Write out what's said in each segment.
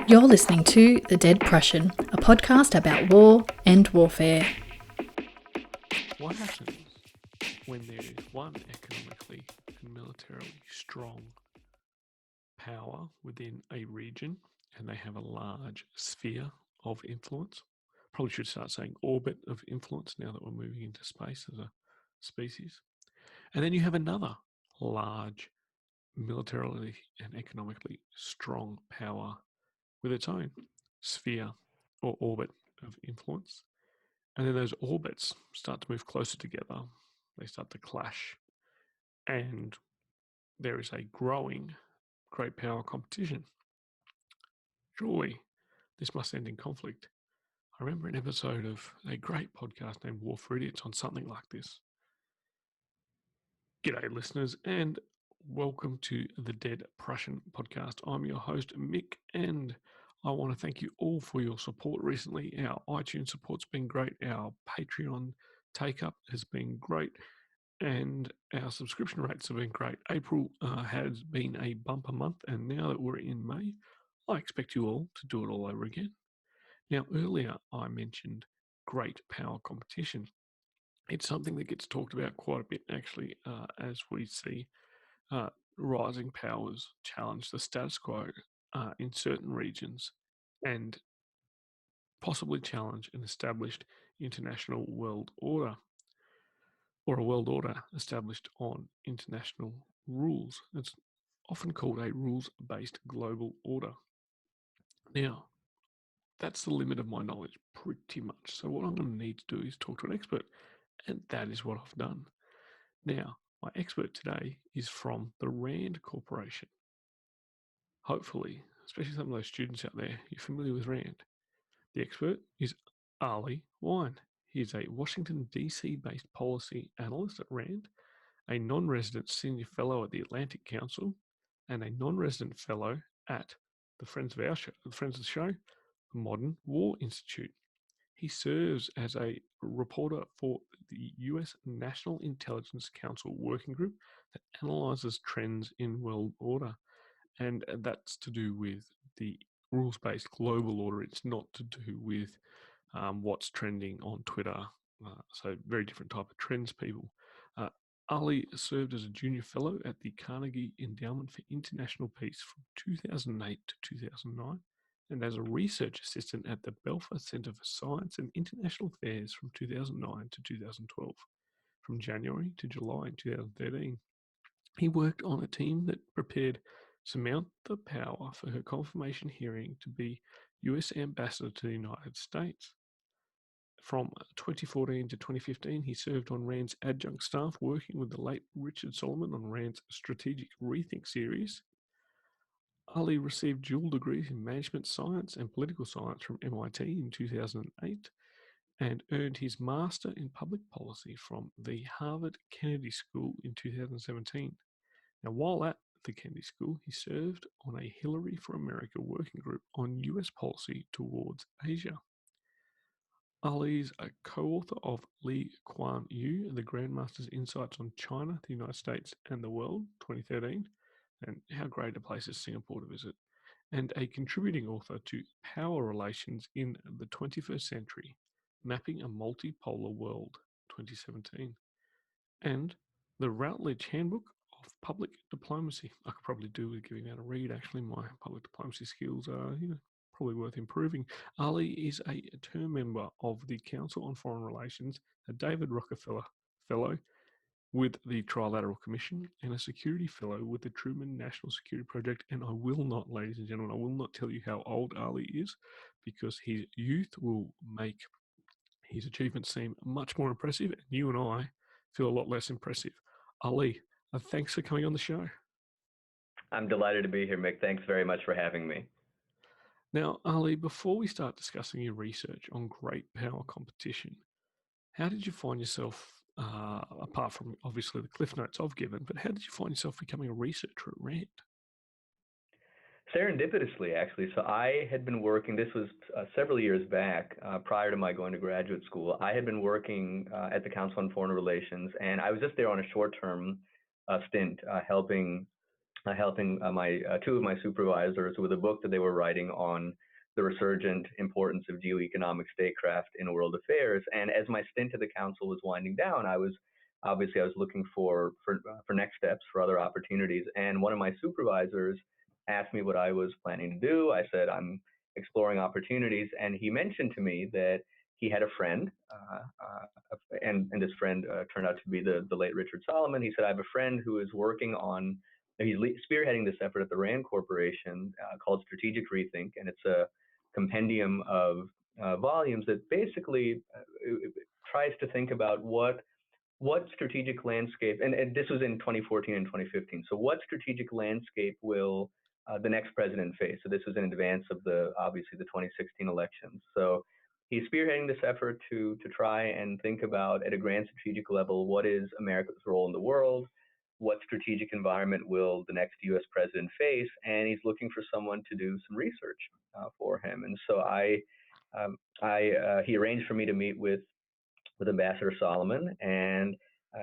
You're listening to The Dead Prussian, a podcast about war and warfare. What happens when there is one economically and militarily strong power within a region and they have a large sphere of influence? Probably should start saying orbit of influence now that we're moving into space as a species. And then you have another large militarily and economically strong power with its own sphere or orbit of influence. And then those orbits start to move closer together. They start to clash. And there is a growing great power competition. Surely this must end in conflict. I remember an episode of a great podcast named War for Idiots on something like this. G'day, listeners, and welcome to the Dead Prussian podcast. I'm your host, Mick, and I want to thank you all for your support recently. Our iTunes support's been great. Our Patreon take-up has been great, and our subscription rates have been great. April has been a bumper month, and now that we're in May, I expect you all to do it all over again. Now, earlier I mentioned great power competition. It's something that gets talked about quite a bit, actually, as we see rising powers challenge the status quo in certain regions and possibly challenge an established international world order or a world order established on international rules. It's often called a rules-based global order. Now, that's the limit of my knowledge, pretty much. So what I'm going to need to do is talk to an expert, and that is what I've done. Now, my expert today is from the RAND Corporation. Hopefully, especially some of those students out there, you're familiar with RAND. The expert is Ali Wyne. He is a Washington, D.C.-based policy analyst at RAND, a non-resident senior fellow at the Atlantic Council, and a non-resident fellow at the Friends of the Show, Modern War Institute. He serves as a reporter for the US National Intelligence Council Working Group that analyzes trends in world order. And that's to do with the rules-based global order. It's not to do with what's trending on Twitter. So very different type of trends, people. Ali served as a junior fellow at the Carnegie Endowment for International Peace from 2008 to 2009, and as a research assistant at the Belfer Center for Science and International Affairs from 2009 to 2012. From January to July 2013, he worked on a team that prepared Samantha Power for her confirmation hearing to be US Ambassador to the United States. From 2014 to 2015, he served on RAND's adjunct staff, working with the late Richard Solomon on RAND's Strategic Rethink series. Ali received dual degrees in management science and political science from MIT in 2008 and earned his master in public policy from the Harvard Kennedy School in 2017. Now, while at the Kennedy School, he served on a Hillary for America working group on US policy towards Asia. Ali is a co-author of Lee Kuan Yew, The Grandmaster's Insights on China, the United States, and the World, 2013, and how great a place is Singapore to visit, and a contributing author to Power Relations in the 21st Century, Mapping a Multipolar World, 2017, and the Routledge Handbook of Public Diplomacy. I could probably do with giving that a read, actually. My public diplomacy skills are, probably worth improving. Ali is a term member of the Council on Foreign Relations, a David Rockefeller Fellow with the Trilateral Commission, and a Security Fellow with the Truman National Security Project. And I will not, ladies and gentlemen, I will not tell you how old Ali is, because his youth will make his achievements seem much more impressive, and you and I feel a lot less impressive. Ali, thanks for coming on the show. I'm delighted to be here, Mick. Thanks very much for having me. Now, Ali, before we start discussing your research on great power competition, how did you find yourself, apart from obviously the cliff notes I've given, but how did you find yourself becoming a researcher at RAND? Serendipitously, actually. So I had been working, this was several years back, prior to my going to graduate school. I had been working at the Council on Foreign Relations, and I was just there on a short-term stint helping helping my two of my supervisors with a book that they were writing on the resurgent importance of geoeconomic statecraft in world affairs. And as my stint at the council was winding down, I was looking for next steps, for other opportunities. And one of my supervisors asked me what I was planning to do. I said I'm exploring opportunities, and he mentioned to me that he had a friend, and this friend turned out to be the late Richard Solomon. He said, I have a friend who is working on, he's spearheading this effort at the RAND Corporation called Strategic Rethink, and it's a compendium of volumes that basically tries to think about what strategic landscape, and this was in 2014 and 2015. So what strategic landscape will the next president face? So this was in advance of obviously the 2016 elections. So he's spearheading this effort to try and think about at a grand strategic level, what is America's role in the world? What strategic environment will the next U.S. president face? And he's looking for someone to do some research for him. And so he arranged for me to meet with Ambassador Solomon, and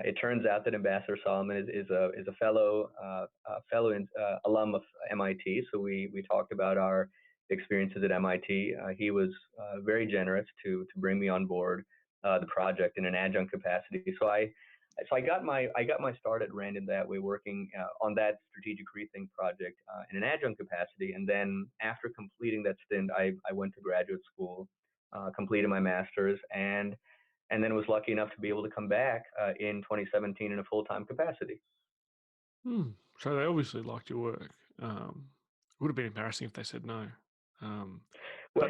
it turns out that Ambassador Solomon is a fellow alum of MIT. So we talked about our experiences at MIT. He was very generous to bring me on board the project in an adjunct capacity. So I got my start at RAND in that way, working on that strategic rethink project in an adjunct capacity. And then after completing that stint, I went to graduate school, completed my master's, and then was lucky enough to be able to come back in 2017 in a full-time capacity. So they obviously liked your work. It would have been embarrassing if they said no. Well,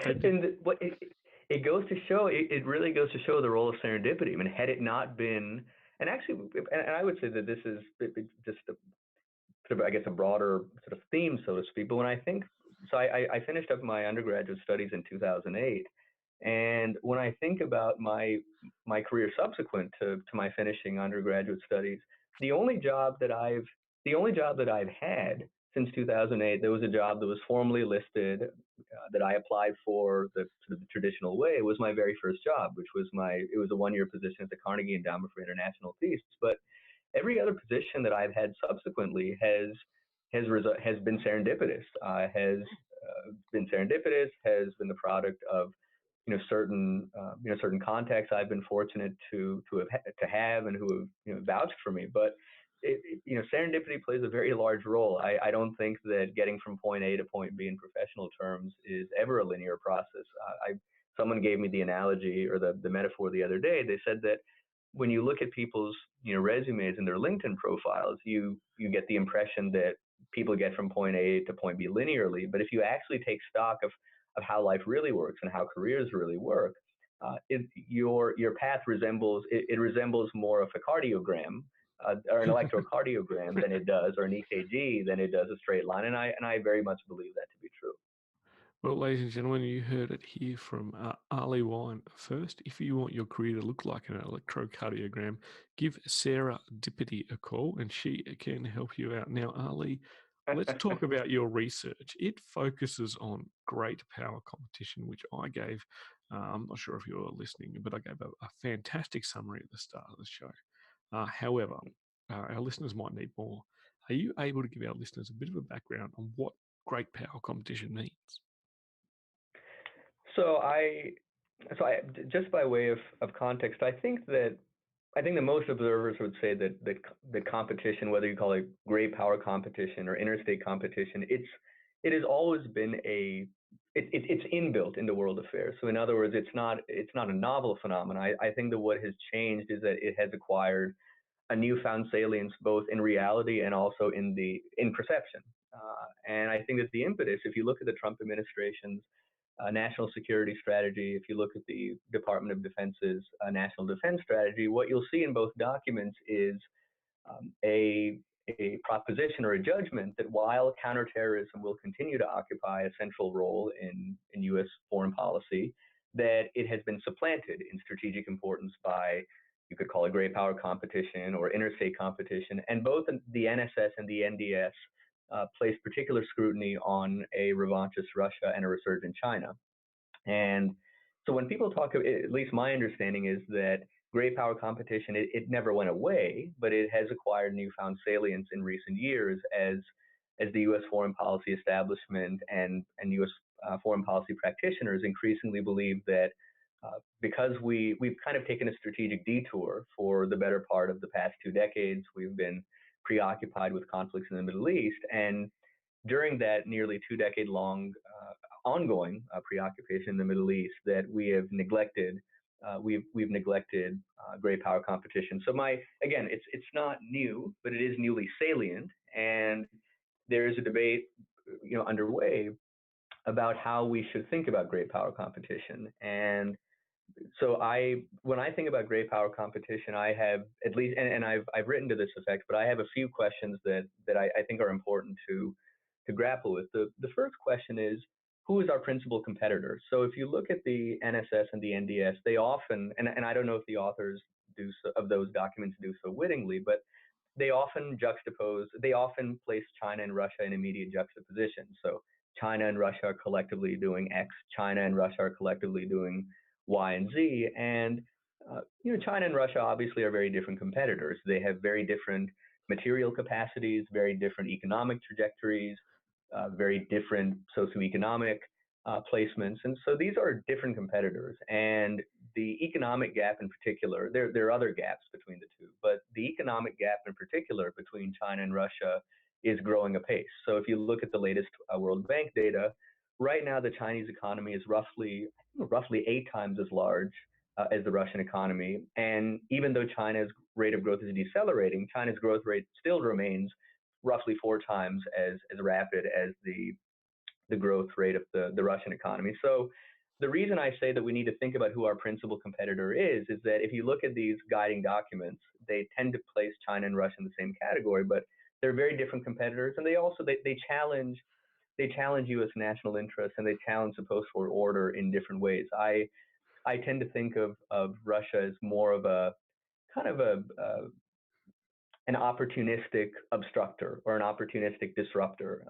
it goes to show, it really goes to show the role of serendipity. I mean, had it not been, and actually, and I would say that this is just I guess a broader sort of theme, so to speak. But when I think, so I finished up my undergraduate studies in 2008. And when I think about my career subsequent to my finishing undergraduate studies, the only job that I've had since 2008, there was a job that was formally listed that I applied for the sort of the traditional way. It was my very first job, which was it was a one-year position at the Carnegie Endowment for International Peace. But every other position that I've had subsequently has been serendipitous. Has been the product of certain contacts I've been fortunate to have and who have vouched for me. But serendipity plays a very large role. I don't think that getting from point A to point B in professional terms is ever a linear process. Someone gave me the analogy or the metaphor the other day. They said that when you look at people's resumes and their LinkedIn profiles, you get the impression that people get from point A to point B linearly. But if you actually take stock of how life really works and how careers really work, your path resembles more of a cardiogram or an electrocardiogram than it does, or an EKG than it does a straight line. And I very much believe that to be true. Well, ladies and gentlemen, you heard it here from Ali Wyne first. If you want your career to look like an electrocardiogram, give Sarah Dippity a call and she can help you out. Now, Ali, let's talk about your research. It focuses on great power competition, which I gave, I'm not sure if you were listening, but I gave a fantastic summary at the start of the show. However, our listeners might need more. Are you able to give our listeners a bit of a background on what great power competition means? So just by way of context, I think that most observers would say that the competition, whether you call it great power competition or interstate competition, it has always been it's inbuilt into world affairs. So in other words, it's not a novel phenomenon. I think that what has changed is that it has acquired a newfound salience both in reality and also in perception. And I think that the impetus, if you look at the Trump administration's national security strategy, if you look at the Department of Defense's national defense strategy, what you'll see in both documents is a proposition or a judgment that while counterterrorism will continue to occupy a central role in U.S. foreign policy, that it has been supplanted in strategic importance by, you could call it great power competition or interstate competition, and both the NSS and the NDS place particular scrutiny on a revanchist Russia and a resurgent China. And so when people talk, at least my understanding is that great power competition, it never went away, but it has acquired newfound salience in recent years as as the U.S. foreign policy establishment and U.S. Foreign policy practitioners increasingly believe that because we've kind of taken a strategic detour for the better part of the past 2 decades, we've been preoccupied with conflicts in the Middle East, and during that nearly 2 decade long ongoing preoccupation in the Middle East, that we have neglected we've neglected great power competition. So again, it's not new, but it is newly salient, and there is a debate underway about how we should think about great power competition. And so when I think about great power competition, I have at least, and I've written to this effect, but I have a few questions that I think are important to grapple with. The first question is, who is our principal competitor? So if you look at the NSS and the NDS, they often, and I don't know if the authors of those documents do so wittingly, but they often place China and Russia in immediate juxtaposition. So China and Russia are collectively doing X, China and Russia are collectively doing Y and Z. And China and Russia obviously are very different competitors. They have very different material capacities, very different economic trajectories, very different socioeconomic placements. And so these are different competitors. And the economic gap in particular, there are other gaps between the two, but the economic gap in particular between China and Russia is growing apace. So if you look at the latest World Bank data, right now the Chinese economy is roughly 8 times as large as the Russian economy. And even though China's rate of growth is decelerating, China's growth rate still remains roughly 4 times as rapid as the growth rate of the Russian economy. So the reason I say that we need to think about who our principal competitor is that if you look at these guiding documents, they tend to place China and Russia in the same category, but they're very different competitors, and they challenge U.S. national interests, and they challenge the post-war order in different ways. I tend to think of Russia as more of a kind of an opportunistic obstructor or an opportunistic disruptor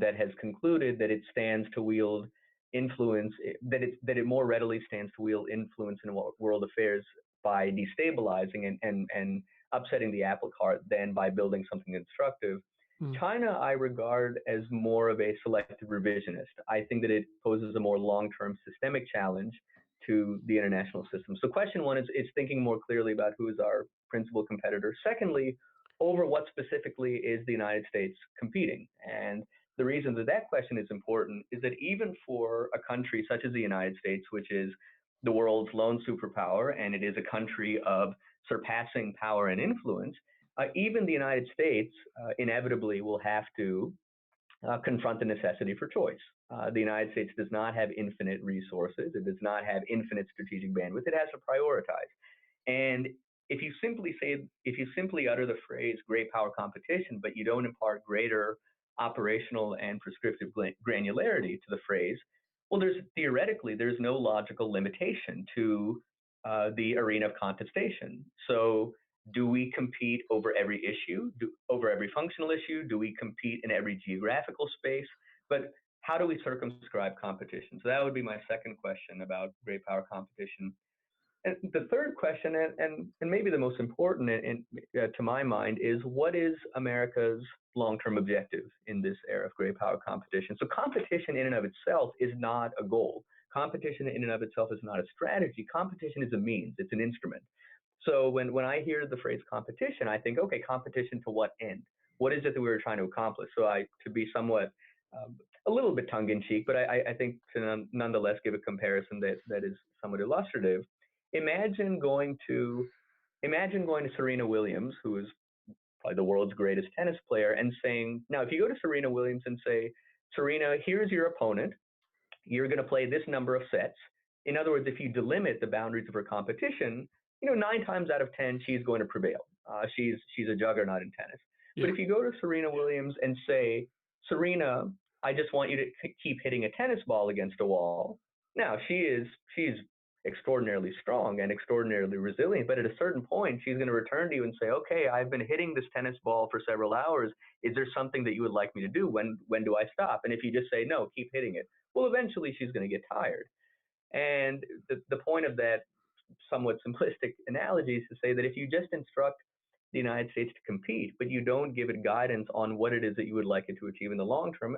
that has concluded that it stands to wield influence, that it more readily stands to wield influence in world affairs by destabilizing and upsetting the apple cart than by building something constructive. China, I regard as more of a selective revisionist. I think that it poses a more long-term systemic challenge to the international system. So question one is thinking more clearly about who is our principal competitor. Secondly, over what specifically is the United States competing? And the reason that question is important is that even for a country such as the United States, which is the world's lone superpower, and it is a country of surpassing power and influence, even the United States inevitably will have to confront the necessity for choice. The United States does not have infinite resources. It does not have infinite strategic bandwidth. It has to prioritize. And if you simply utter the phrase great power competition, but you don't impart greater operational and prescriptive granularity to the phrase, well, theoretically, there's no logical limitation to the arena of contestation. So do we compete over every issue, over every functional issue? Do we compete in every geographical space? But how do we circumscribe competition? So that would be my second question about great power competition. And the third question, and maybe the most important to my mind, is what is America's long-term objective in this era of great power competition? So competition in and of itself is not a goal. Competition in and of itself is not a strategy. Competition is a means. It's an instrument. So when I hear the phrase competition, I think, okay, competition to what end? What is it that we were trying to accomplish? So to be somewhat a little bit tongue-in-cheek, but I think to nonetheless give a comparison that is somewhat illustrative. Imagine going to Serena Williams, who is probably the world's greatest tennis player, and saying, now if you go to Serena Williams and say, Serena, here's your opponent, you're going to play this number of sets. In other words, if you delimit the boundaries of her competition, 9 times out of 10, she's going to prevail. She's a juggernaut in tennis. Yeah. But if you go to Serena Williams and say, Serena, I just want you to keep hitting a tennis ball against a wall. Now, she's extraordinarily strong and extraordinarily resilient, but at a certain point, she's going to return to you and say, okay, I've been hitting this tennis ball for several hours. Is there something that you would like me to do? When do I stop? And if you just say, no, keep hitting it, well, eventually she's going to get tired. And the point of that somewhat simplistic analogy is to say that if you just instruct the United States to compete, but you don't give it guidance on what it is that you would like it to achieve in the long term,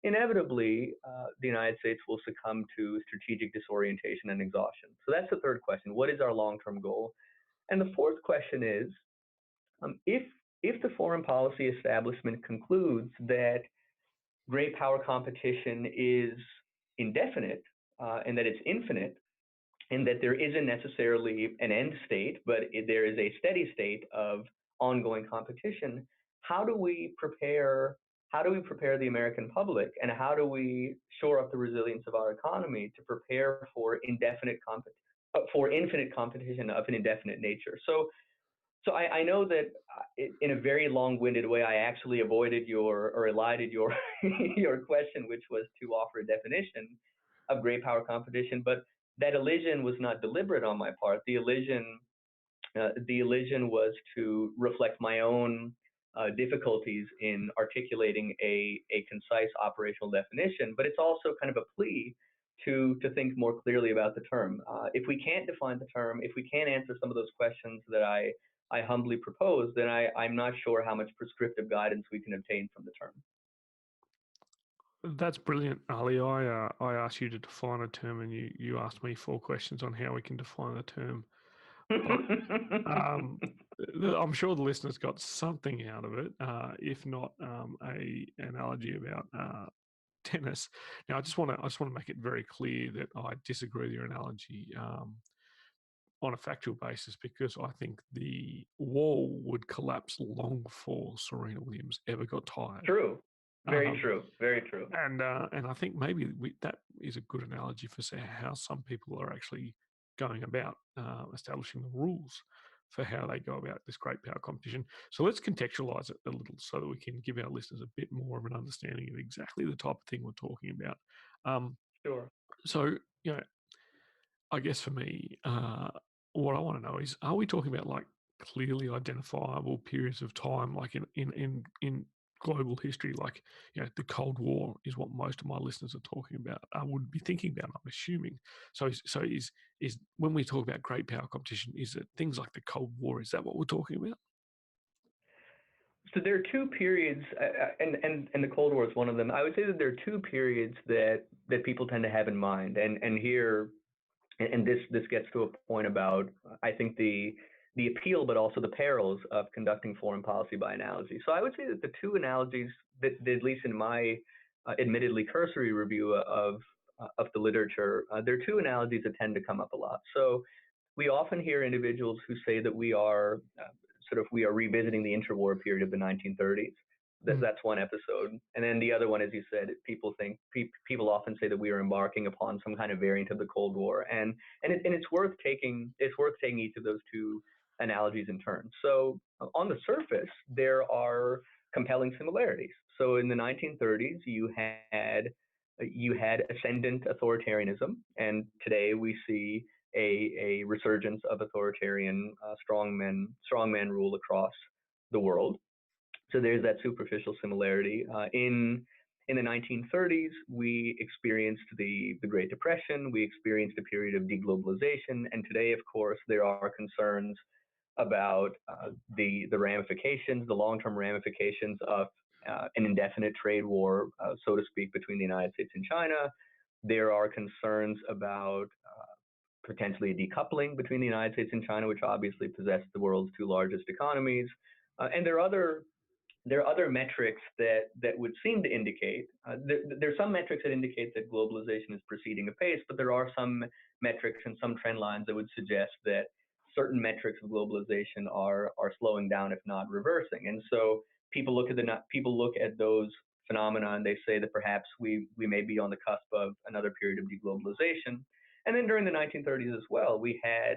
inevitably the United States will succumb to strategic disorientation and exhaustion. So that's the third question. What is our long-term goal? And the fourth question is, if the foreign policy establishment concludes that great power competition is indefinite and that it's infinite, and that there isn't necessarily an end state, but there is a steady state of ongoing competition, how do we prepare the American public, and how do we shore up the resilience of our economy to prepare for infinite competition of an indefinite nature? So I know that in a very long-winded way, I actually elided your your question, which was to offer a definition of great power competition. But that elision was not deliberate on my part. The elision was to reflect my own difficulties in articulating a concise operational definition. But it's also kind of a plea to think more clearly about the term. If we can't define the term, if we can't answer some of those questions that I humbly propose, then I'm not sure how much prescriptive guidance we can obtain from the term. That's brilliant, Ali. I asked you to define a term, and you asked me 4 questions on how we can define the term. But, I'm sure the listeners got something out of it, if not a analogy about tennis. Now, I just want to make it very clear that I disagree with your analogy on a factual basis, because I think the wall would collapse long before Serena Williams ever got tired. True. Very true. Very true. And I think maybe that is a good analogy for how some people are actually going about establishing the rules for how they go about this great power competition. So let's contextualize it a little so that we can give our listeners a bit more of an understanding of exactly the type of thing we're talking about. Sure. So, I guess for me, what I want to know is, are we talking about like clearly identifiable periods of time, like in global history, like the Cold War is what most of my listeners are talking about. I would be thinking about, I'm assuming. So is when we talk about great power competition, is it things like the Cold War? Is that what we're talking about? So there are 2 periods, and the Cold War is one of them. I would say that there are 2 periods that people tend to have in mind, and here, and this gets to a point about, I think, the appeal, but also the perils of conducting foreign policy by analogy. So I would say that the 2 analogies that at least in my admittedly cursory review of the literature, there are 2 analogies that tend to come up a lot. So we often hear individuals who say that we are revisiting the interwar period of the 1930s. That's one episode, and then the other one, as you said, people often say that we are embarking upon some kind of variant of the Cold War, and it's worth taking each of those 2 analogies in turn. So on the surface, there are compelling similarities. So in the 1930s, you had ascendant authoritarianism, and today we see a resurgence of authoritarian strongman rule across the world. So there's that superficial similarity. In the 1930s, we experienced the Great Depression. We experienced a period of deglobalization, and today, of course, there are concerns about the ramifications, the long-term ramifications of an indefinite trade war, so to speak, between the United States and China. There are concerns about potentially a decoupling between the United States and China, which obviously possess the world's 2 largest economies, and there are other metrics that would seem to indicate, there are some metrics that indicate that globalization is proceeding apace, but there are some metrics and some trend lines that would suggest that certain metrics of globalization are slowing down, if not reversing. And so people look at those phenomena and they say that perhaps we may be on the cusp of another period of deglobalization. And then during the 1930s as well, we had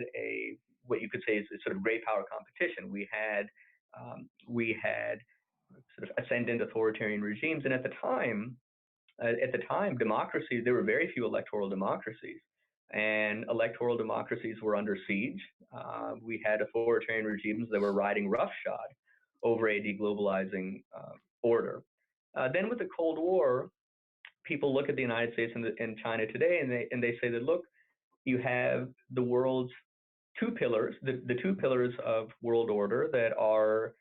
what you could say is a sort of great power competition. We had sort of ascendant authoritarian regimes, and at the time, democracies, there were very few electoral democracies, and electoral democracies were under siege. We had authoritarian regimes that were riding roughshod over a deglobalizing order. Then with the Cold War, people look at the United States and China today, and they say that, look, you have the world's two pillars, the two pillars of world order that are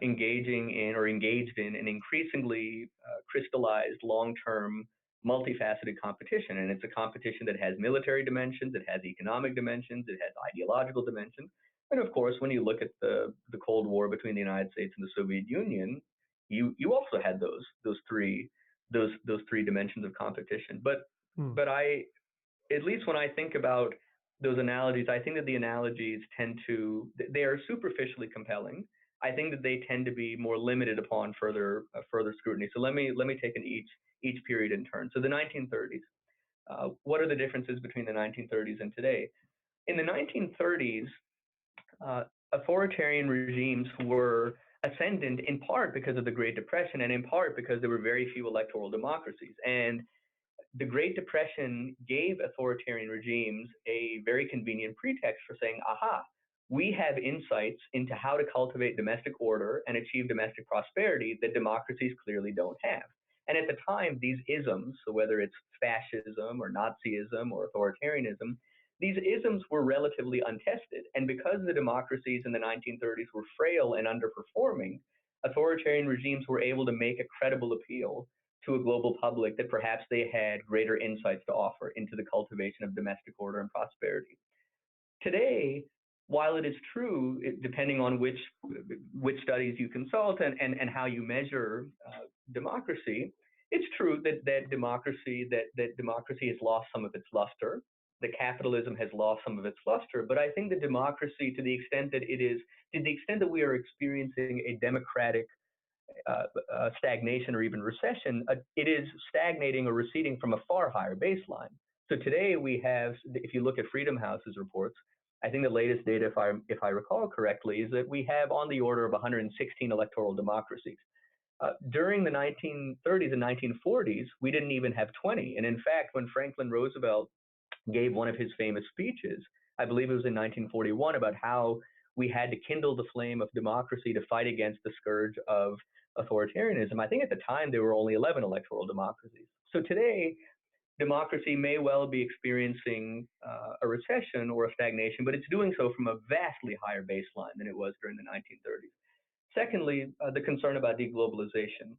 engaging in or engaged in an increasingly crystallized long-term multifaceted competition. And it's a competition that has military dimensions, it has economic dimensions, it has ideological dimensions. And of course, when you look at the Cold War between the United States and the Soviet Union, you also had those three dimensions of competition. But I, at least when I think about those analogies, I think that the analogies they are superficially compelling. I think that they tend to be more limited upon further scrutiny. So let me take each period in turn. So the 1930s. What are the differences between the 1930s and today? In the 1930s, authoritarian regimes were ascendant in part because of the Great Depression and in part because there were very few electoral democracies. And the Great Depression gave authoritarian regimes a very convenient pretext for saying, aha, we have insights into how to cultivate domestic order and achieve domestic prosperity that democracies clearly don't have. And at the time, these isms, so whether it's fascism or Nazism or authoritarianism, these isms were relatively untested. And because the democracies in the 1930s were frail and underperforming, authoritarian regimes were able to make a credible appeal to a global public that perhaps they had greater insights to offer into the cultivation of domestic order and prosperity. Today, while it is true, depending on which studies you consult and how you measure democracy, it's true that democracy has lost some of its luster, that capitalism has lost some of its luster. But I think that democracy, to the extent that we are experiencing a democratic stagnation or even recession, it is stagnating or receding from a far higher baseline. So today we have, if you look at Freedom House's reports, I think the latest data, if I recall correctly, is that we have on the order of 116 electoral democracies. During the 1930s and 1940s, we didn't even have 20. And in fact, when Franklin Roosevelt gave one of his famous speeches, I believe it was in 1941, about how we had to kindle the flame of democracy to fight against the scourge of authoritarianism. I think at the time there were only 11 electoral democracies. So today, democracy may well be experiencing a recession or a stagnation, but it's doing so from a vastly higher baseline than it was during the 1930s. Secondly, the concern about deglobalization.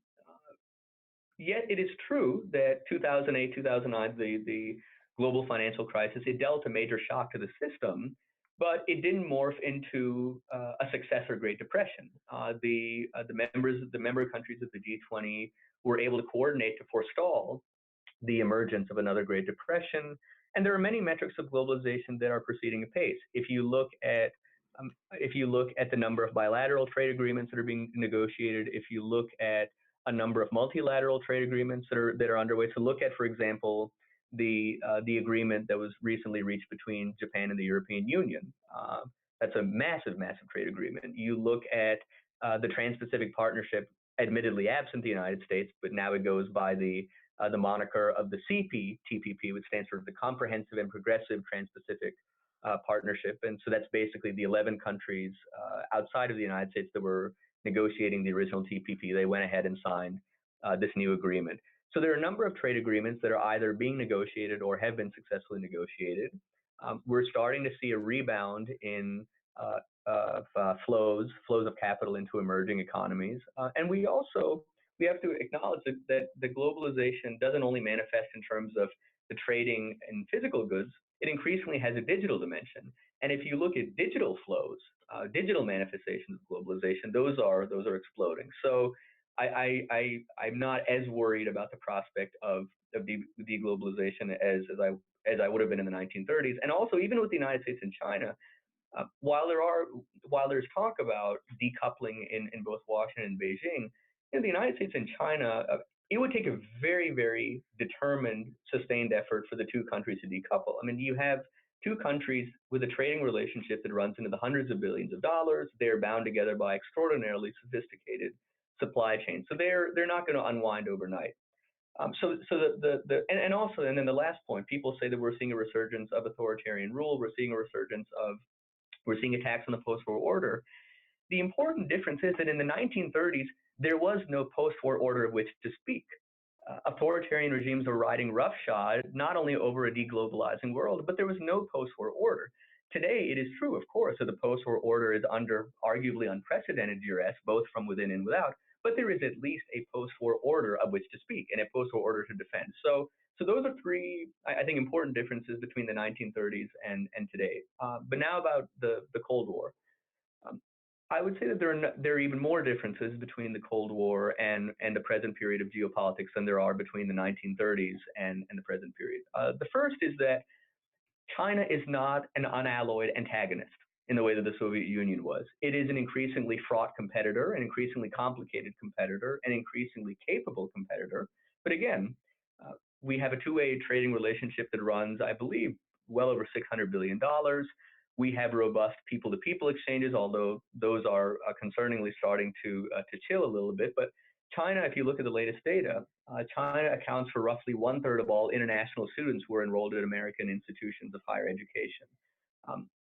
Yet it is true that 2008, 2009, the global financial crisis, it dealt a major shock to the system, but it didn't morph into a successor Great Depression. The member countries of the G20 were able to coordinate to forestall the emergence of another Great Depression. And there are many metrics of globalization that are proceeding apace. If you look at the number of bilateral trade agreements that are being negotiated, if you look at a number of multilateral trade agreements that are underway, so look at, for example, the agreement that was recently reached between Japan and the European Union. That's a massive trade agreement. You look at the Trans-Pacific Partnership, admittedly absent the United States, but now it goes by the moniker of the CPTPP, which stands for the Comprehensive and Progressive Trans-Pacific Partnership. And so that's basically the 11 countries outside of the United States that were negotiating the original TPP. They went ahead and signed this new agreement. So there are a number of trade agreements that are either being negotiated or have been successfully negotiated. We're starting to see a rebound in flows of capital into emerging economies. And we have to acknowledge that the globalization doesn't only manifest in terms of the trading in physical goods, it increasingly has a digital dimension. And if you look at digital flows, digital manifestations of globalization, those are exploding. So I'm not as worried about the prospect of deglobalization as I would have been in the 1930s. And also, even with the United States and China, while there's talk about decoupling in both Washington and Beijing, in the United States and China, it would take a very, very determined, sustained effort for the two countries to decouple. I mean, you have two countries with a trading relationship that runs into the hundreds of billions of dollars. They're bound together by extraordinarily sophisticated supply chains, so they're not going to unwind overnight. And then the last point, people say that we're seeing a resurgence of authoritarian rule. We're seeing attacks on the post-war order. The important difference is that in the 1930s, there was no post-war order of which to speak. Authoritarian regimes were riding roughshod not only over a deglobalizing world, but there was no post-war order. Today, it is true, of course, that the post-war order is under arguably unprecedented duress, both from within and without, but there is at least a post-war order of which to speak and a post-war order to defend. So those are three, I think, important differences between the 1930s and today. But now about the Cold War. Um, I would say that there are even more differences between the Cold War and the present period of geopolitics than there are between the 1930s and the present period. The first is that China is not an unalloyed antagonist in the way that the Soviet Union was. It is an increasingly fraught competitor, an increasingly complicated competitor, an increasingly capable competitor. But again, uh, we have a two-way trading relationship that runs, I believe, well over $600 billion. We have robust people-to-people exchanges, although those are concerningly starting to chill a little bit. But China, if you look at the latest data, China accounts for roughly one-third of all international students who are enrolled at American institutions of higher education.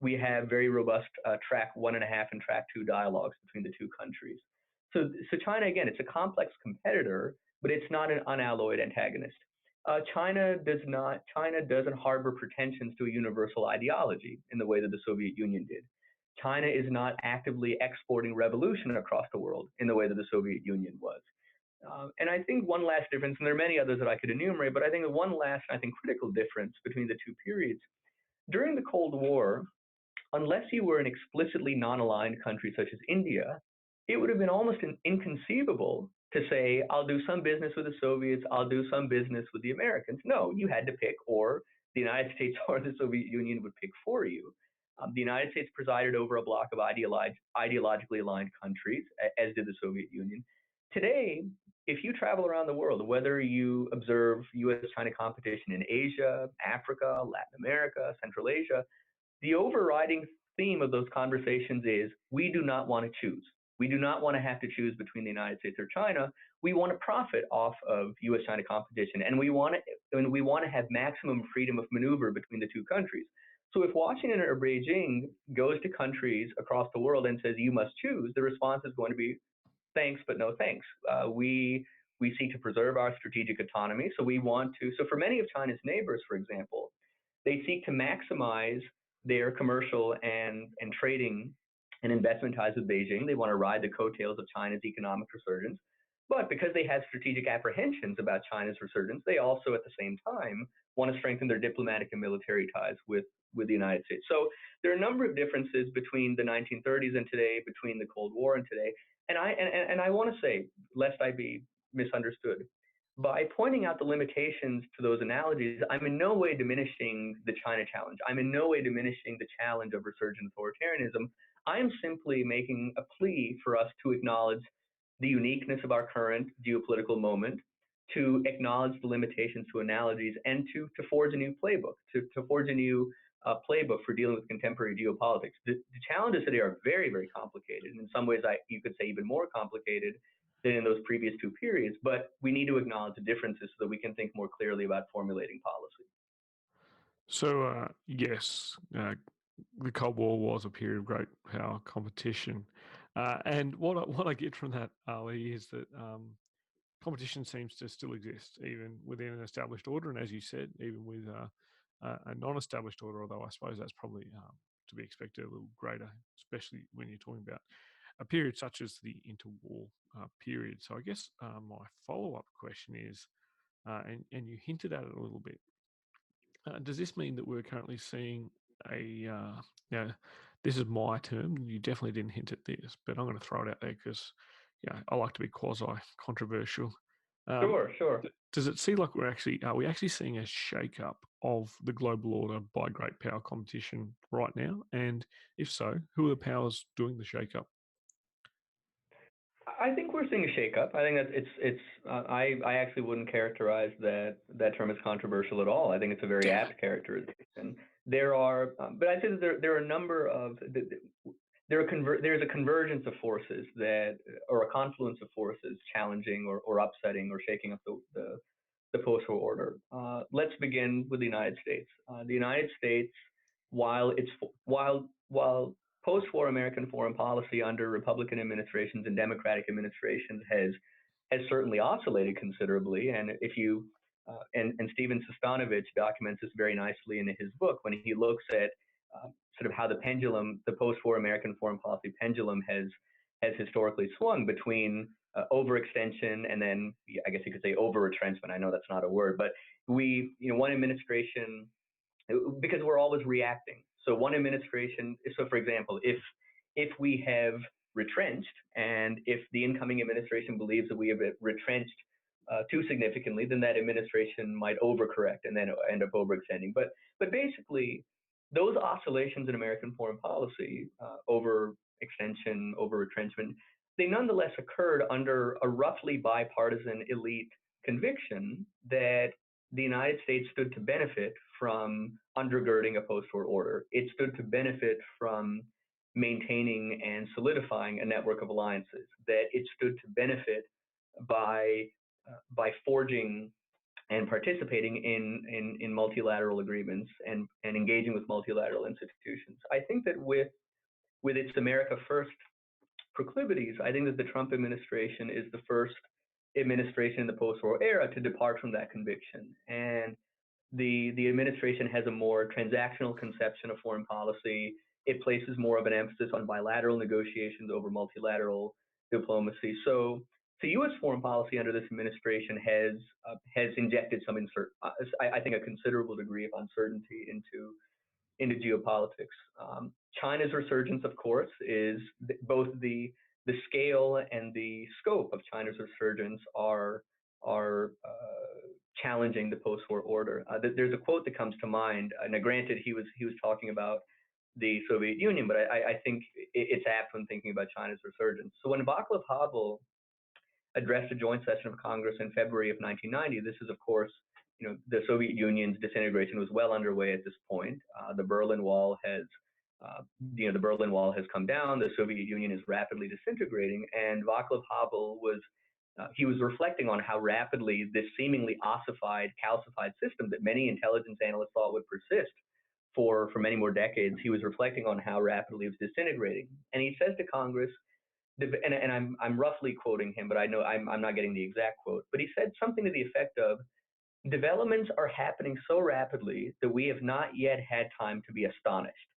We have very robust track 1.5 and track 2 dialogues between the two countries. So China, again, it's a complex competitor, but it's not an unalloyed antagonist. China doesn't harbor pretensions to a universal ideology in the way that the Soviet Union did. China is not actively exporting revolution across the world in the way that the Soviet Union was. And I think one last difference, and there are many others that I could enumerate, but I think the one last, I think, critical difference between the two periods, during the Cold War, unless you were an explicitly non-aligned country such as India, it would have been almost inconceivable to say, I'll do some business with the Soviets, I'll do some business with the Americans. No, you had to pick, or the United States or the Soviet Union would pick for you. The United States presided over a bloc of ideologically aligned countries, as did the Soviet Union. Today, if you travel around the world, whether you observe U.S.-China competition in Asia, Africa, Latin America, Central Asia, the overriding theme of those conversations is we do not want to choose. We do not want to have to choose between the United States or China. We want to profit off of U.S.-China competition, and we want to have maximum freedom of maneuver between the two countries. So if Washington or Beijing goes to countries across the world and says you must choose, the response is going to be thanks, but no thanks. We seek to preserve our strategic autonomy, so we want to. So for many of China's neighbors, for example, they seek to maximize their commercial and trading and investment ties with Beijing. They want to ride the coattails of China's economic resurgence. But because they have strategic apprehensions about China's resurgence, they also at the same time want to strengthen their diplomatic and military ties with the United States. So there are a number of differences between the 1930s and today, between the Cold War and today. And I want to say, lest I be misunderstood, by pointing out the limitations to those analogies, I'm in no way diminishing the China challenge. I'm in no way diminishing the challenge of resurgent authoritarianism. I'm simply making a plea for us to acknowledge the uniqueness of our current geopolitical moment, to acknowledge the limitations to analogies, and to forge a new playbook, to forge a new playbook for dealing with contemporary geopolitics. The challenges today are very, very complicated. In some ways, you could say even more complicated than in those previous two periods, but we need to acknowledge the differences so that we can think more clearly about formulating policy. So, yes, the Cold War was a period of great power competition. And what I get from that, Ali, is that competition seems to still exist, even within an established order. And as you said, even with a non-established order, although I suppose that's probably to be expected a little greater, especially when you're talking about a period such as the interwar period. So I guess my follow-up question is, and you hinted at it a little bit, does this mean that we're currently seeing now, this is my term, you definitely didn't hint at this, but I'm going to throw it out there because, I like to be quasi-controversial. Sure. Does it seem like are we actually seeing a shake-up of the global order by great power competition right now? And if so, who are the powers doing the shake-up? I think we're seeing a shakeup. I think that I actually wouldn't characterize that term as controversial at all. I think it's a very apt characterization. There are, but I'd say that there are a number of there's a convergence of forces or a confluence of forces challenging or upsetting or shaking up the post-war order. Let's begin with the United States. The United States, while post-war American foreign policy under Republican administrations and Democratic administrations has certainly oscillated considerably, and if you and Steven Sestanovich documents this very nicely in his book when he looks at sort of how the pendulum, the post-war American foreign policy pendulum has historically swung between overextension and then I guess you could say over-retrenchment. I know that's not a word, but one administration, because we're always reacting. So one administration, so for example, if we have retrenched and if the incoming administration believes that we have retrenched too significantly, then that administration might overcorrect and then end up overextending. But basically, those oscillations in American foreign policy, overextension, over retrenchment, they nonetheless occurred under a roughly bipartisan elite conviction that the United States stood to benefit from undergirding a post-war order. It stood to benefit from maintaining and solidifying a network of alliances, that it stood to benefit by forging and participating in multilateral agreements and engaging with multilateral institutions. I think that with its America First proclivities, I think that the Trump administration is the first administration in the post-war era to depart from that conviction. And the administration has a more transactional conception of foreign policy. It places more of an emphasis on bilateral negotiations over multilateral diplomacy. So U.S. foreign policy under this administration has injected some I think a considerable degree of uncertainty into geopolitics. China's resurgence, of course, is both the scale and the scope of China's resurgence are challenging the post-war order. There's a quote that comes to mind. Now, granted, he was talking about the Soviet Union, but I think it's apt when thinking about China's resurgence. So when Václav Havel addressed a joint session of Congress in February of 1990, this is, of course, the Soviet Union's disintegration was well underway at this point. The Berlin Wall has come down. The Soviet Union is rapidly disintegrating, and Václav Havel was reflecting on how rapidly this seemingly ossified, calcified system that many intelligence analysts thought would persist for many more decades. He was reflecting on how rapidly it was disintegrating, and he says to Congress, and I'm roughly quoting him, but I know I'm not getting the exact quote, but he said something to the effect of, "Developments are happening so rapidly that we have not yet had time to be astonished."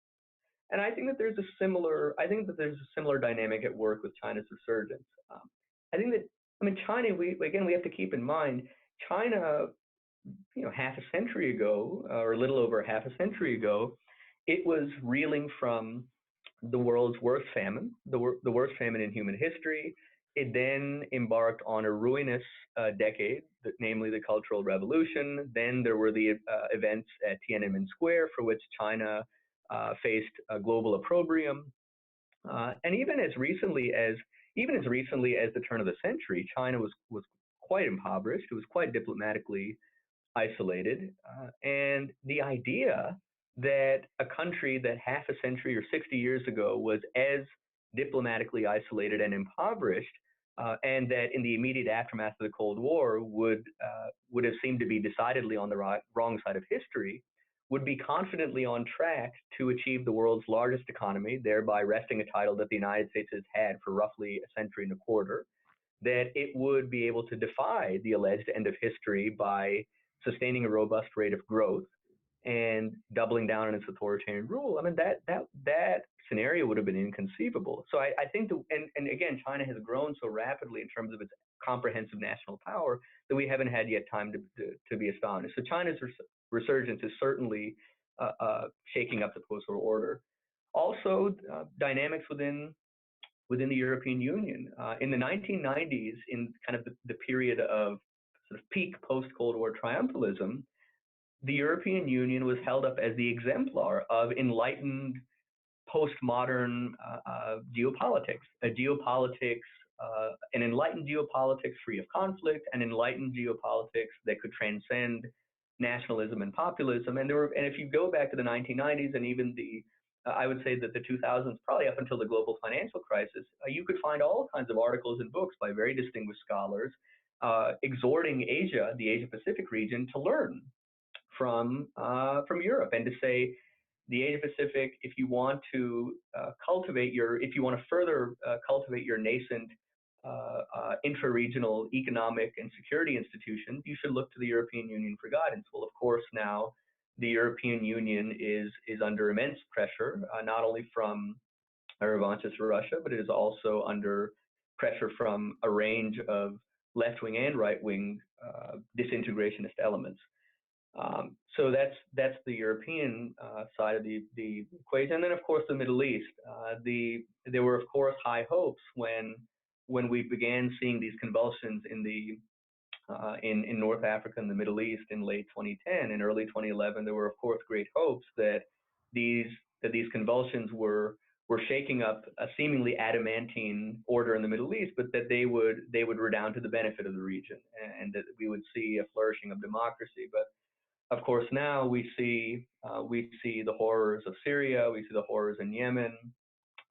And I think that there's a similar dynamic at work with China's resurgence. China, we have to keep in mind, China, half a century ago, or a little over half a century ago, it was reeling from the world's worst famine, the worst famine in human history. It then embarked on a ruinous decade, namely the Cultural Revolution. Then there were the events at Tiananmen Square, for which China faced a global opprobrium. And even as recently as the turn of the century, China was quite impoverished. It was quite diplomatically isolated. And the idea that a country that half a century or 60 years ago was as diplomatically isolated and impoverished, and that in the immediate aftermath of the Cold War would have seemed to be decidedly on the wrong side of history, would be confidently on track to achieve the world's largest economy, thereby wresting a title that the United States has had for roughly a century and a quarter, that it would be able to defy the alleged end of history by sustaining a robust rate of growth and doubling down on its authoritarian rule. That scenario would have been inconceivable. So I think, and again, China has grown so rapidly in terms of its comprehensive national power that we haven't had yet time to be astonished. So China's resurgence is certainly shaking up the post-war order. Also, dynamics within the European Union. In the 1990s, in kind of the period of sort of peak post-Cold War triumphalism, the European Union was held up as the exemplar of enlightened postmodern geopolitics, an enlightened geopolitics free of conflict, an enlightened geopolitics that could transcend nationalism and populism. And if you go back to the 1990s and even I would say that the 2000s, probably up until the global financial crisis, you could find all kinds of articles and books by very distinguished scholars exhorting the Asia Pacific region to learn from Europe, and to say, the Asia Pacific, if you want to further cultivate your nascent intra-regional economic and security institutions, you should look to the European Union for guidance. Well, of course, now the European Union is under immense pressure, not only from a revanche to Russia, but it is also under pressure from a range of left-wing and right-wing disintegrationist elements. So that's the European side of the equation. And then, of course, the Middle East. There were, of course, high hopes when we began seeing these convulsions in North Africa and the Middle East in late 2010 and early 2011. There were, of course, great hopes that these convulsions were shaking up a seemingly adamantine order in the Middle East, but that they would redound to the benefit of the region, and that we would see a flourishing of democracy. But of course, now we see the horrors of Syria, we see the horrors in Yemen,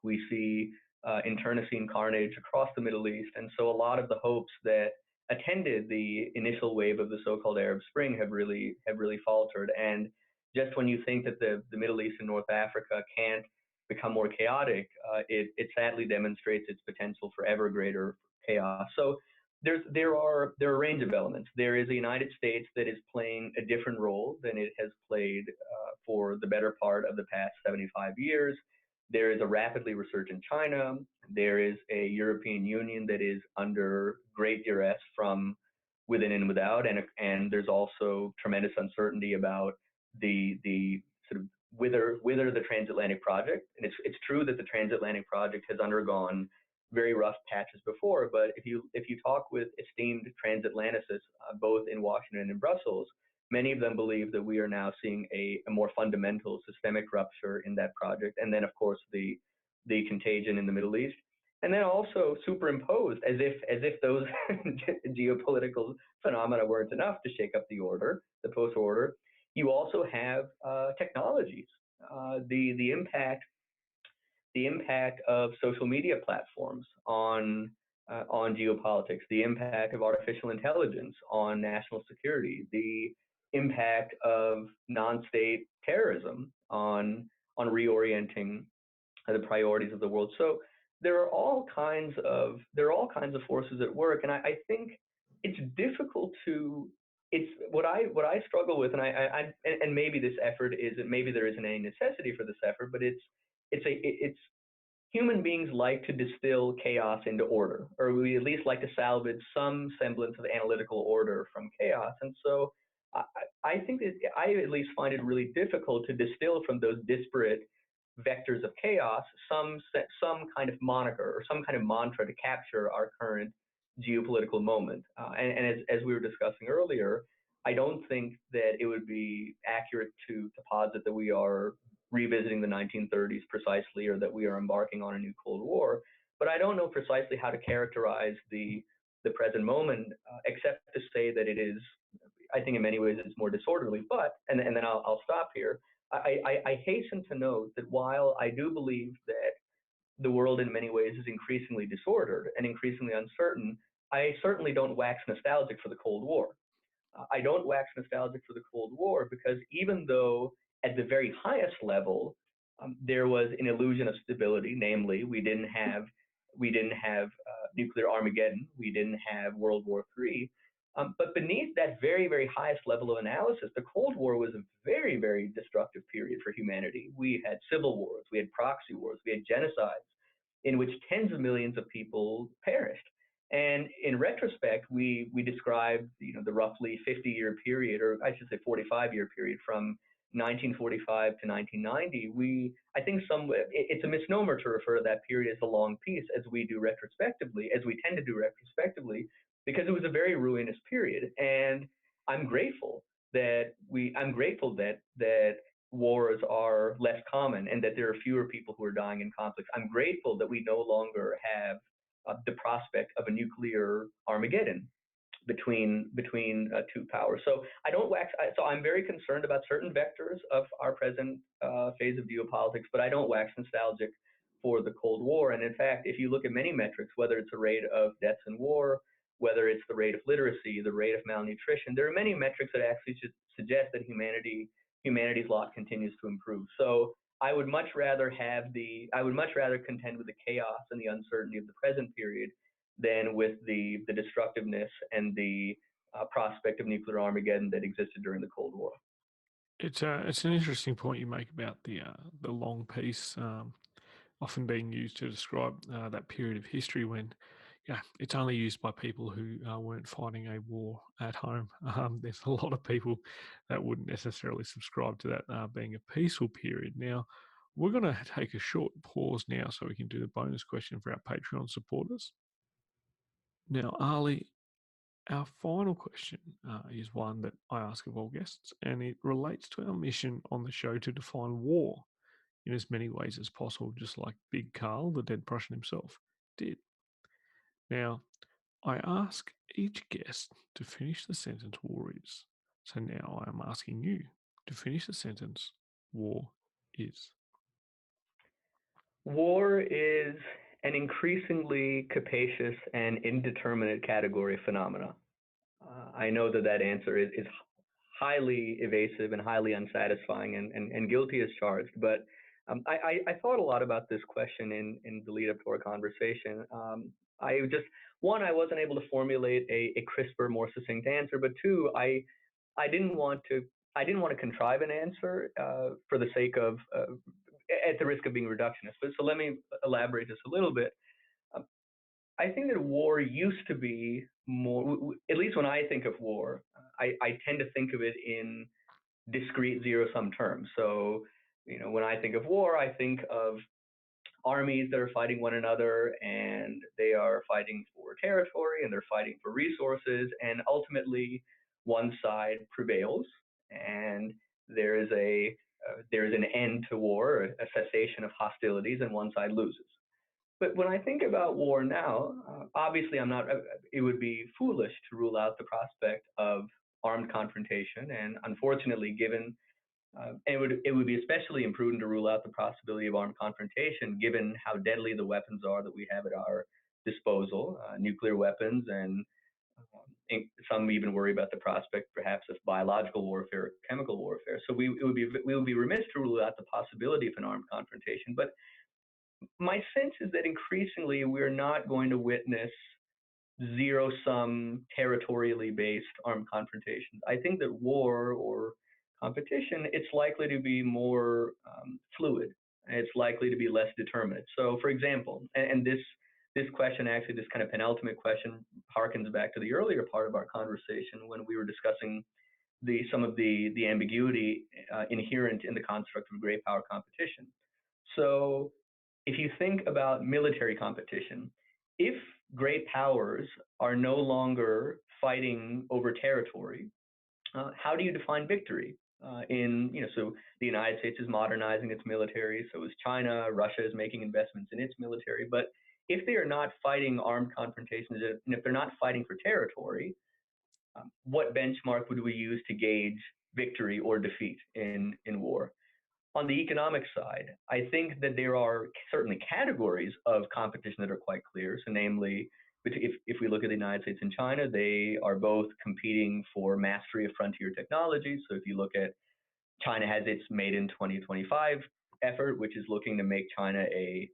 we see internecine carnage across the Middle East, and so a lot of the hopes that attended the initial wave of the so-called Arab Spring have really faltered. And just when you think that the Middle East and North Africa can't become more chaotic, it sadly demonstrates its potential for ever greater chaos. So there are a range of elements. There is a United States that is playing a different role than it has played for the better part of the past 75 years. There is a rapidly resurgent China. There is a European Union that is under great duress from within and without, and there's also tremendous uncertainty about the sort of whether the transatlantic project. And it's true that the transatlantic project has undergone very rough patches before, but if you talk with esteemed transatlanticists, both in Washington and in Brussels, many of them believe that we are now seeing a more fundamental systemic rupture in that project. And then, of course, the contagion in the Middle East. And then also superimposed, as if those geopolitical phenomena weren't enough to shake up the order, the post-order, you also have technologies. The impact of social media platforms on geopolitics, the impact of artificial intelligence on national security, the impact of non-state terrorism on reorienting the priorities of the world. So there are all kinds of forces at work, and I think it's difficult to. It's what I struggle with, and maybe this effort isn't. Maybe there isn't any necessity for this effort, but it's human beings like to distill chaos into order, or we at least like to salvage some semblance of analytical order from chaos. And so I think that I at least find it really difficult to distill from those disparate vectors of chaos some kind of moniker or some kind of mantra to capture our current geopolitical moment. And as we were discussing earlier, I don't think that it would be accurate to posit that we are revisiting the 1930s precisely, or that we are embarking on a new Cold War. But I don't know precisely how to characterize the present moment, except to say that it is, I think in many ways it's more disorderly. But, and then I'll stop here. I hasten to note that while I do believe that the world in many ways is increasingly disordered and increasingly uncertain, I certainly don't wax nostalgic for the Cold War. I don't wax nostalgic for the Cold War because even though at the very highest level there was an illusion of stability, namely we didn't have nuclear Armageddon, we didn't have World War III, but beneath that very, very highest level of analysis, the Cold War was a very, very destructive period for humanity. We had civil wars, we had proxy wars, we had genocides in which tens of millions of people perished. And in retrospect, we described the roughly 50-year period, or I should say 45-year period, from 1945 to 1990. I think it's a misnomer to refer to that period as a long peace, as we do retrospectively, as we tend to do retrospectively, because it was a very ruinous period. And I'm grateful that wars are less common and that there are fewer people who are dying in conflicts. I'm grateful that we no longer have the prospect of a nuclear Armageddon between two powers. So I'm very concerned about certain vectors of our present phase of geopolitics, but I don't wax nostalgic for the Cold War. And in fact, if you look at many metrics, whether it's the rate of deaths in war, whether it's the rate of literacy, the rate of malnutrition, there are many metrics that actually should suggest that humanity's lot continues to improve. So I would much rather contend with the chaos and the uncertainty of the present period than with the destructiveness and the prospect of nuclear Armageddon that existed during the Cold War. It's an interesting point you make about the long peace, often being used to describe that period of history when, yeah, it's only used by people who weren't fighting a war at home. There's a lot of people that wouldn't necessarily subscribe to that being a peaceful period. Now, we're going to take a short pause now so we can do the bonus question for our Patreon supporters. Now, Ali, our final question is one that I ask of all guests, and it relates to our mission on the show to define war in as many ways as possible, just like Big Carl, the dead Prussian himself, did. Now, I ask each guest to finish the sentence war is. So now I am asking you to finish the sentence war is. War is an increasingly capacious and indeterminate category of phenomena. I know that answer is highly evasive and highly unsatisfying and guilty as charged, but I thought a lot about this question in the lead up to our conversation. I just, one, I wasn't able to formulate a crisper, more succinct answer, but two, I didn't want to contrive an answer for the sake of at the risk of being reductionist. But so let me elaborate just a little bit. Um, I think that war used to be more, at least when I think of war, I tend to think of it in discrete zero-sum terms. So, when I think of war, I think of armies that are fighting one another, and they are fighting for territory, and they're fighting for resources, and ultimately one side prevails, and there is an end to war, a cessation of hostilities, and one side loses. But when I think about war now, obviously I'm not. It would be foolish to rule out the prospect of armed confrontation, and unfortunately, given it would be especially imprudent to rule out the possibility of armed confrontation, given how deadly the weapons are that we have at our disposal, nuclear weapons, and some even worry about the prospect, perhaps, of biological warfare or chemical warfare. So we would be remiss to rule out the possibility of an armed confrontation. But my sense is that increasingly we're not going to witness zero-sum, territorially based armed confrontations. I think that war or competition, it's likely to be more fluid. It's likely to be less determinate. So, for example, and this question, actually, this kind of penultimate question, harkens back to the earlier part of our conversation when we were discussing some of the ambiguity inherent in the construct of great power competition. So, if you think about military competition, if great powers are no longer fighting over territory, how do you define victory? So the United States is modernizing its military, so is China. Russia is making investments in its military. But if they are not fighting armed confrontations, and if they're not fighting for territory, what benchmark would we use to gauge victory or defeat in war? On the economic side, I think that there are certainly categories of competition that are quite clear. So, namely, if we look at the United States and China, they are both competing for mastery of frontier technology. So, if you look at China has its Made in 2025 effort, which is looking to make China a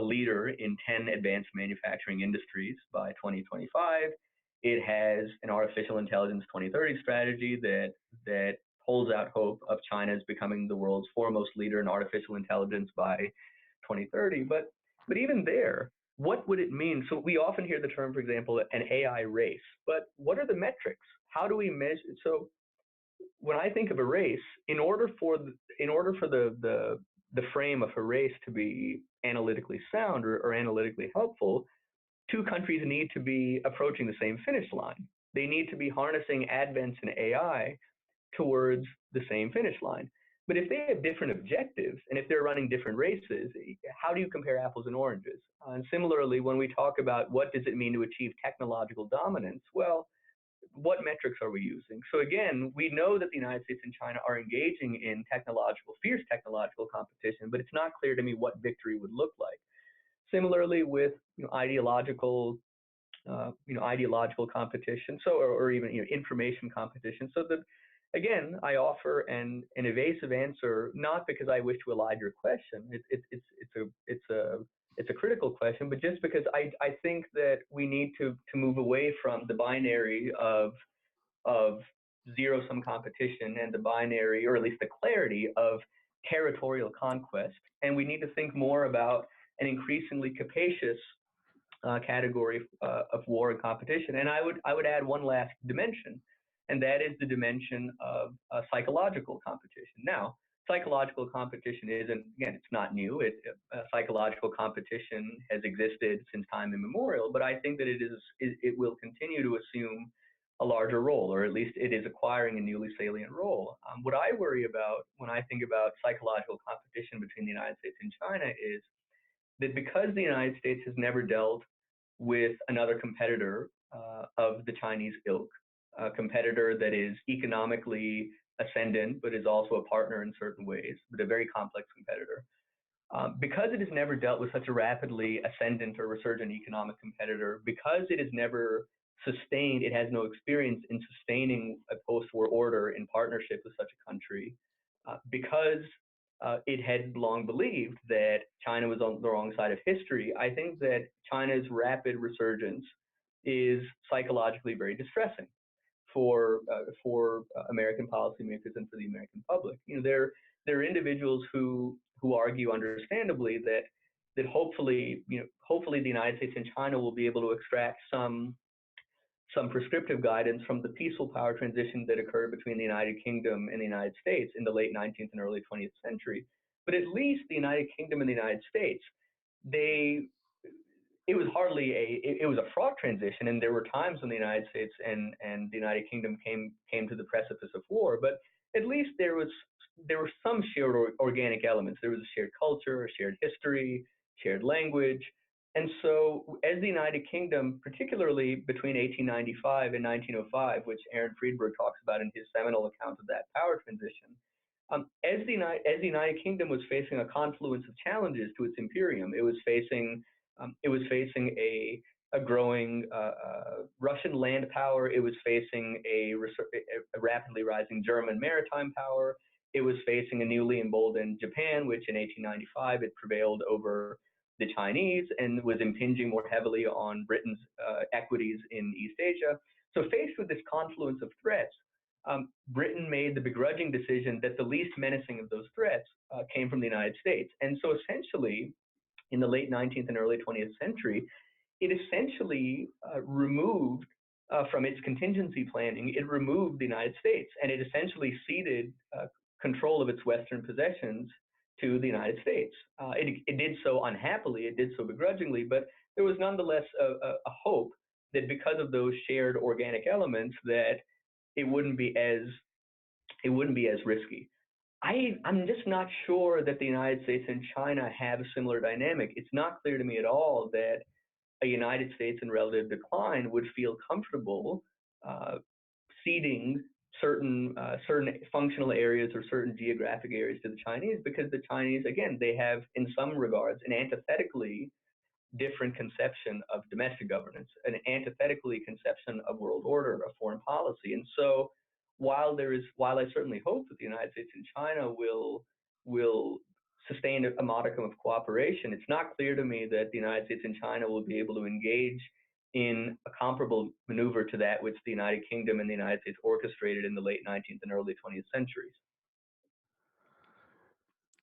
leader in 10 advanced manufacturing industries by 2025. It has an artificial intelligence 2030 strategy that holds out hope of China as becoming the world's foremost leader in artificial intelligence by 2030. But even there, what would it mean? So we often hear the term, for example, an AI race. But what are the metrics? How do we measure? So when I think of a race, in order for the frame of a race to be analytically sound or analytically helpful, two countries need to be approaching the same finish line. They need to be harnessing advents in AI towards the same finish line. But if they have different objectives and if they're running different races, how do you compare apples and oranges? And similarly, when we talk about what does it mean to achieve technological dominance, well, what metrics are we using? So again, we know that the United States and China are engaging in fierce technological competition, but it's not clear to me what victory would look like. Similarly, with ideological competition, or even information competition. So that again, I offer an evasive answer, not because I wish to elide your question. It's a critical question, but just because I think that we need to move away from the binary of zero-sum competition and the binary, or at least the clarity of territorial conquest. And we need to think more about an increasingly capacious category of war and competition. And I would add one last dimension, and that is the dimension of psychological competition. Now, psychological competition isn't, again, it's not new. Psychological competition has existed since time immemorial, but I think that it will continue to assume a larger role, or at least it is acquiring a newly salient role. What I worry about when I think about psychological competition between the United States and China is that because the United States has never dealt with another competitor of the Chinese ilk, a competitor that is economically ascendant, but is also a partner in certain ways, but a very complex competitor. Because it has never dealt with such a rapidly ascendant or resurgent economic competitor, because it has never sustained, it has no experience in sustaining a post-war order in partnership with such a country, because it had long believed that China was on the wrong side of history, I think that China's rapid resurgence is psychologically very distressing for American policymakers and for the American public. You know, there are individuals who argue, understandably, that hopefully the United States and China will be able to extract some prescriptive guidance from the peaceful power transition that occurred between the United Kingdom and the United States in the late 19th and early 20th century. But at least the United Kingdom and the United States, it was a fraught transition, and there were times when the United States and the United Kingdom came to the precipice of war, but at least there were some shared organic elements. There was a shared culture, a shared history, shared language. And so as the United Kingdom, particularly between 1895 and 1905, which Aaron Friedberg talks about in his seminal account of that power transition, as the United Kingdom was facing a confluence of challenges to its imperium, it was facing a growing Russian land power. It was facing a rapidly rising German maritime power. It was facing a newly emboldened Japan, which in 1895 it prevailed over the Chinese and was impinging more heavily on Britain's equities in East Asia. So faced with this confluence of threats, Britain made the begrudging decision that the least menacing of those threats came from the United States. And so essentially, in the late 19th and early 20th century, it essentially removed from its contingency planning, it removed the United States, and it essentially ceded control of its Western possessions to the United States. It did so unhappily, it did so begrudgingly, but there was nonetheless a hope that because of those shared organic elements, that it wouldn't be as risky. I'm just not sure that the United States and China have a similar dynamic. It's not clear to me at all that a United States in relative decline would feel comfortable ceding certain functional areas or certain geographic areas to the Chinese, because the Chinese, again, they have in some regards an antithetically different conception of domestic governance, an antithetically conception of world order, of foreign policy. And so while I certainly hope that the United States and China will sustain a modicum of cooperation, it's not clear to me that the United States and China will be able to engage in a comparable maneuver to that which the United Kingdom and the United States orchestrated in the late 19th and early 20th centuries.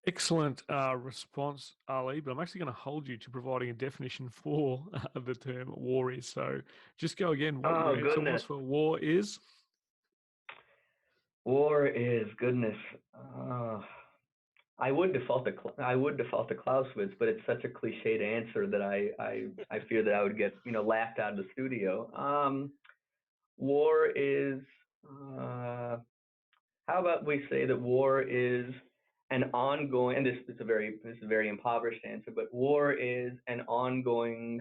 Excellent response, Ali, but I'm actually going to hold you to providing a definition for the term war is. So just go again. What your answer was for war is? War is, goodness. I would default to Clausewitz, but it's such a cliched answer that I fear that I would get laughed out of the studio. War is. How about we say that war is an ongoing, and this is a very impoverished answer, but war is an ongoing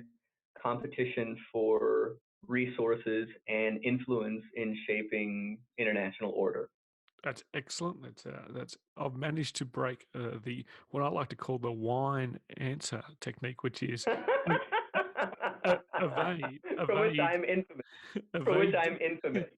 competition for resources and influence in shaping international order. That's excellent. That's I've managed to break what I like to call the Wyne answer technique, which is evade. For which I'm infamous. For which I'm infamous.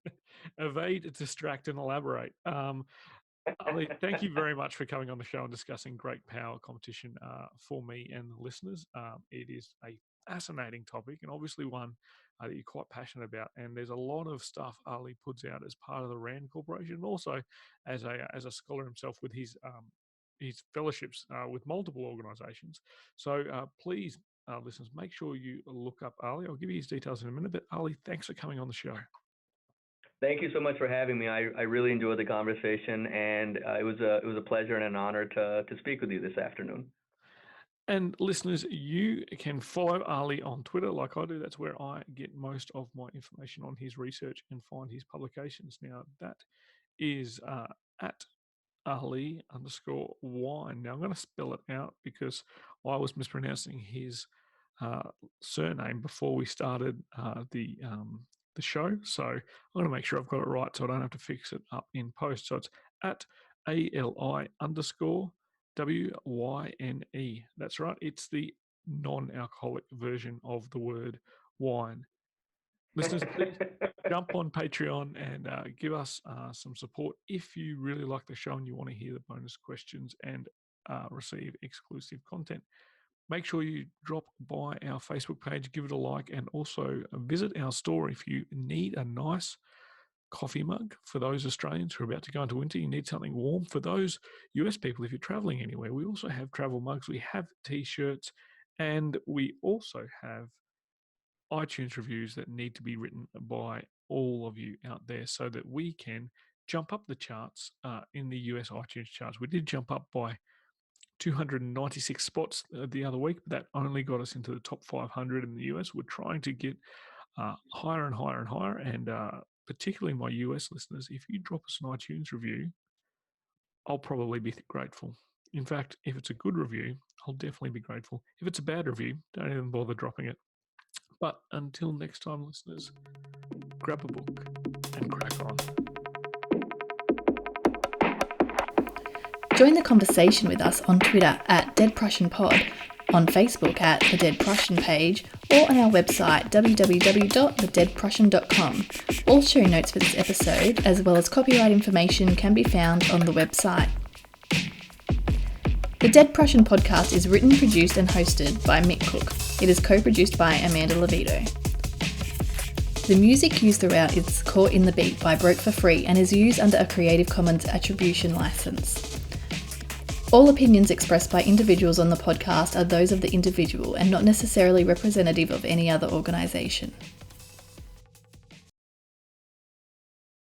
Evade, distract, and elaborate. Ali, thank you very much for coming on the show and discussing great power competition for me and the listeners. It is a fascinating topic, and obviously one that you're quite passionate about. And there's a lot of stuff Ali puts out as part of the RAND Corporation, and also as a scholar himself with his fellowships with multiple organisations. So please, listeners, make sure you look up Ali. I'll give you his details in a minute. But Ali, thanks for coming on the show. Thank you so much for having me. I really enjoyed the conversation, and it was a pleasure and an honor to speak with you this afternoon. And listeners, you can follow Ali on Twitter like I do. That's where I get most of my information on his research and find his publications. Now, that is at Ali_Wyne. Now, I'm going to spell it out because I was mispronouncing his surname before we started the show. So I'm going to make sure I've got it right so I don't have to fix it up in post. So it's at ALI_WYNE. That's right. It's the non-alcoholic version of the word wine. Listeners, please jump on Patreon and give us some support if you really like the show and you want to hear the bonus questions and receive exclusive content. Make sure you drop by our Facebook page, give it a like, and also visit our store if you need a nice coffee mug. For those Australians who are about to go into winter, you need something warm. For those US people, if you're traveling anywhere, we also have travel mugs. We have T-shirts, and we also have iTunes reviews that need to be written by all of you out there so that we can jump up the charts in the US iTunes charts. We did jump up by 296 spots the other week, but that only got us into the top 500 in the US. We're trying to get higher and higher and higher, and particularly my US listeners, if you drop us an iTunes review, I'll probably be grateful. In fact, if it's a good review, I'll definitely be grateful. If it's a bad review, don't even bother dropping it. But until next time, listeners, grab a book and crack on. Join the conversation with us on Twitter at Dead Prussian Pod, on Facebook at the Dead Prussian page, or on our website www.thedeadprussian.com. All show notes for this episode, as well as copyright information, can be found on the website. The Dead Prussian podcast is written, produced and hosted by Mick Cook. It is co-produced by Amanda Levito. The music used throughout is Caught in the Beat by Broke for Free and is used under a Creative Commons Attribution license. All opinions expressed by individuals on the podcast are those of the individual and not necessarily representative of any other organisation.